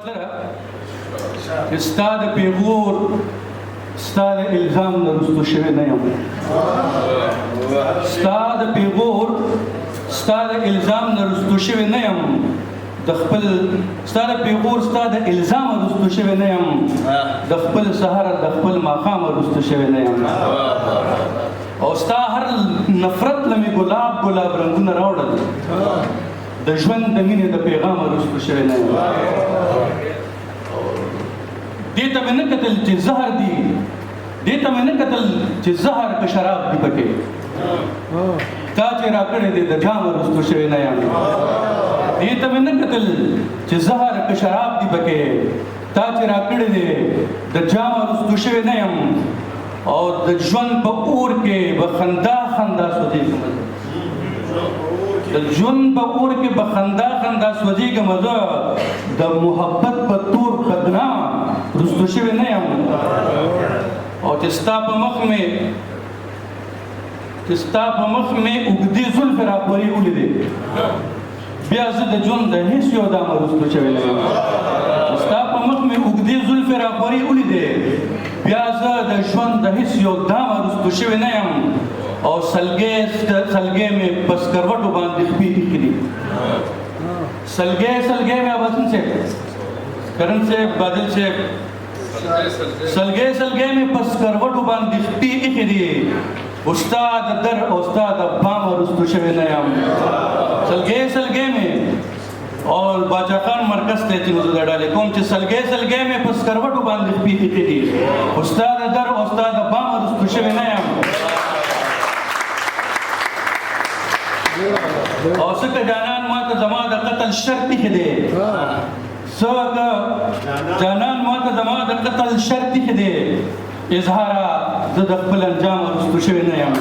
تلره چې ستا د پیغور ستا د الزام نه رستو شوی نه یم ستا د پیغور ستا د الزام نه رستو شوی نه یم د خپل ستا د پیغور ستا د الزام رستو شوی نه یم د خپل سحر د خپل ماښام رستو شوی نه یم او ستا هر نفرت لمې ګلاب ګلاب رنګونه راوړل د ژوند د مینې د پیغام رستو شوی نه یم دې ته مې نه کتل چې زهر دي دې ته مې نه کتل چې زهر که شراب دي پکې تا چې راکړی دی د جام رستو شوی نه یم دې ته مې نه کتل چې زهر که شراب دي پکې تا چې راکړی دی د جام رستو شوی نه یم او د ژوند په اور کې به خندا خندا سوځېږم د ژوند په اور کې به خندا خندا سوځېږم زه د محبت په تور بدنام رستو شوی نه یم او چې ستا په مخ مې اوږدې زلفې راپورې ولیدې بیا زه د ژوند د هېڅ یو دامه رستو شوی نه یم ستا په مخ مې اوږدې زلفې راپورې ولیدې بیا زه د ژوند د هېڅ یو دامه رستو شوی نه یم او سلګۍ مې په سکروټو باندې خپې ایښي دي سلګۍ مې اباسین صاحب کرن صاحب بادل صاحب سلګۍ مې په سکروټو باندې خپې ایښي دي استاد در او استاد بام رستو شوی نه یم سلګۍ مې اور باچا خان مرکز ته چې موږ ډالې کوم چې سلګۍ مې په سکروټو باندې خپې ایښي دي استاد در او استاد بام رستو شوی نه یم او څکه جانان ماته زما د قتل شرط ایښی دی څکه جانان ماته زما د قتل شرط ایښی دی اظهاره زه د خپل انجام رستو شوی نه یم